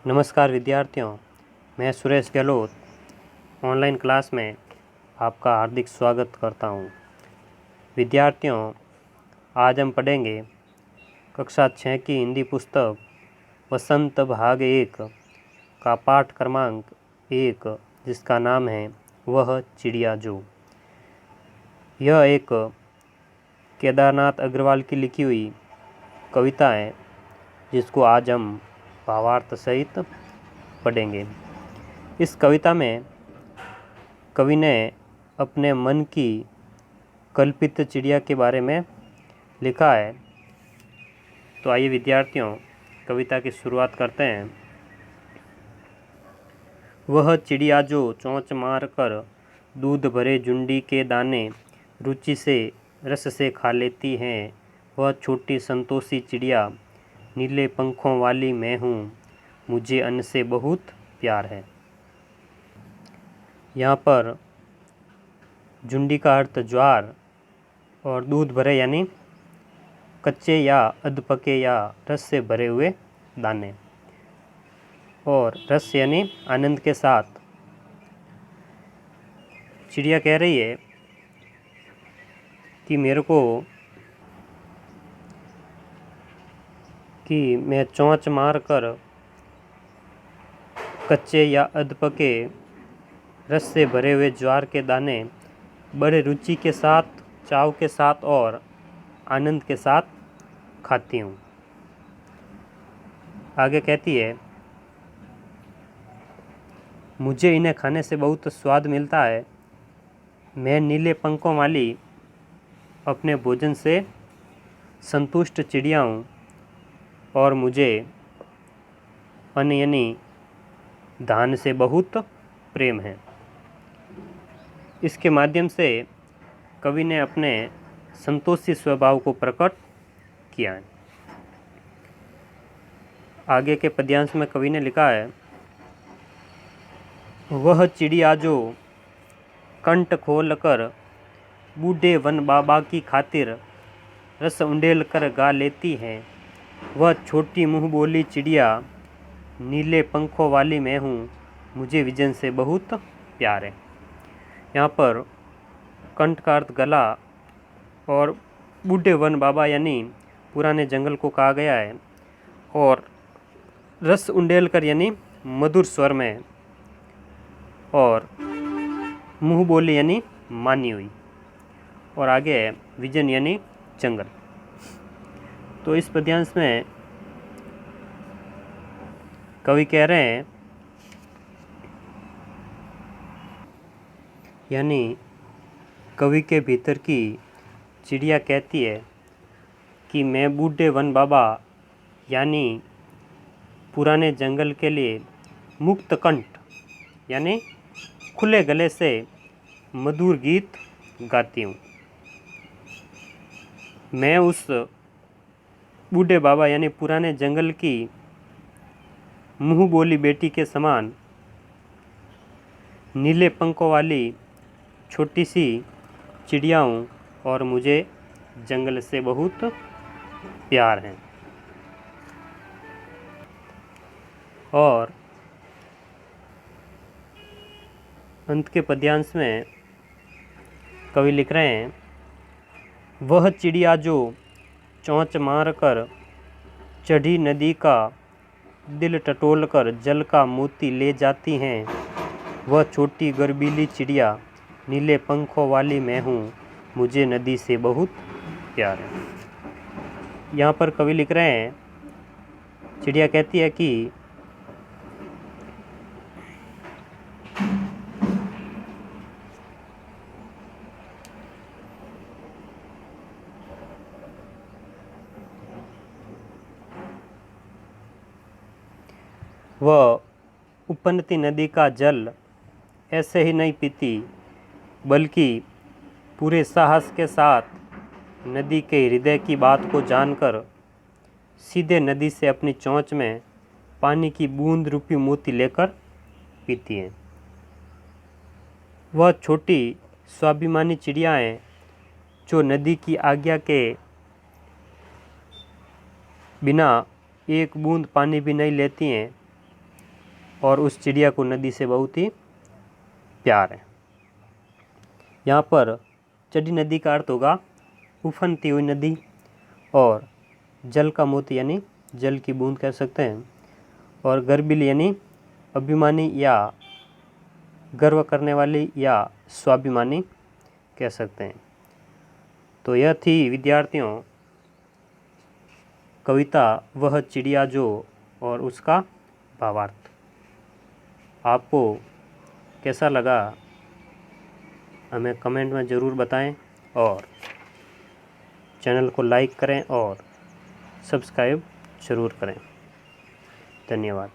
नमस्कार विद्यार्थियों, मैं सुरेश गहलोत ऑनलाइन क्लास में आपका हार्दिक स्वागत करता हूं। विद्यार्थियों, आज हम पढ़ेंगे कक्षा 6 की हिंदी पुस्तक वसंत भाग 1 का पाठ क्रमांक 1, जिसका नाम है वह चिड़िया जो। यह एक केदारनाथ अग्रवाल की लिखी हुई कविता है, जिसको आज हम भावार्थ सहित पढ़ेंगे। इस कविता में कवि ने अपने मन की कल्पित चिड़िया के बारे में लिखा है। तो आइए विद्यार्थियों, कविता की शुरुआत करते हैं। वह चिड़िया जो चोंच मार कर दूध भरे जुंडी के दाने रुचि से रस से खा लेती हैं, वह छोटी संतोषी चिड़िया नीले पंखों वाली मैं हूँ, मुझे अन्न से बहुत प्यार है। यहाँ पर जुंडी का अर्थ ज्वार और दूध भरे यानी कच्चे या अधपके या रस से भरे हुए दाने, और रस यानी आनंद के साथ। चिड़िया कह रही है कि मैं चोंच मार कर कच्चे या अधपके रस से भरे हुए ज्वार के दाने बड़े रुचि के साथ, चाव के साथ और आनंद के साथ खाती हूँ। आगे कहती है, मुझे इन्हें खाने से बहुत स्वाद मिलता है। मैं नीले पंखों वाली अपने भोजन से संतुष्ट चिड़िया हूँ और मुझे अन्न यानी धान से बहुत प्रेम है। इसके माध्यम से कवि ने अपने संतोषी स्वभाव को प्रकट किया है। आगे के पद्यांश में कवि ने लिखा है, वह चिड़िया जो कंठ खोल कर बूढ़े वन बाबा की खातिर रस उंडेल कर गा लेती है, वह छोटी मुँह बोली चिड़िया नीले पंखों वाली मैं हूँ, मुझे विजन से बहुत प्यार है। यहाँ पर कंठ का अर्थ गला और बूढ़े वन बाबा यानी पुराने जंगल को कहा गया है, और रस उंडेल कर यानी मधुर स्वर में, और मुँह बोली यानी मानी हुई, और आगे है विजन यानी जंगल। तो इस पद्यांश में कवि कह रहे हैं, यानी कवि के भीतर की चिड़िया कहती है कि मैं बूढ़े वन बाबा यानी पुराने जंगल के लिए मुक्त कंठ यानी खुले गले से मधुर गीत गाती हूँ। मैं उस बूढ़े बाबा यानी पुराने जंगल की मुँह बोली बेटी के समान नीले पंखों वाली छोटी सी चिड़िया हूँ और मुझे जंगल से बहुत प्यार है। और अंत के पद्यांश में कवि लिख रहे हैं, वह चिड़िया जो चोंच मार कर चढ़ी नदी का दिल टटोल कर जल का मोती ले जाती हैं, वह छोटी गर्बीली चिड़िया नीले पंखों वाली मैं हूँ, मुझे नदी से बहुत प्यार है। यहाँ पर कवि लिख रहे हैं, चिड़िया कहती है कि वह उपनती नदी का जल ऐसे ही नहीं पीती, बल्कि पूरे साहस के साथ नदी के हृदय की बात को जानकर सीधे नदी से अपनी चोंच में पानी की बूंद रूपी मोती लेकर पीती हैं। वह छोटी स्वाभिमानी चिड़ियाएँ जो नदी की आज्ञा के बिना एक बूंद पानी भी नहीं लेती हैं, और उस चिड़िया को नदी से बहुत ही प्यार है। यहाँ पर चड़ी नदी का अर्थ होगा उफनती हुई नदी, और जल का मोती यानी जल की बूंद कह सकते हैं, और गर्बिल यानी अभिमानी या गर्व करने वाली या स्वाभिमानी कह सकते हैं। तो यह थी विद्यार्थियों कविता वह चिड़िया जो और उसका भावार्थ। आपको कैसा लगा हमें कमेंट में ज़रूर बताएं, और चैनल को लाइक करें और सब्सक्राइब ज़रूर करें। धन्यवाद।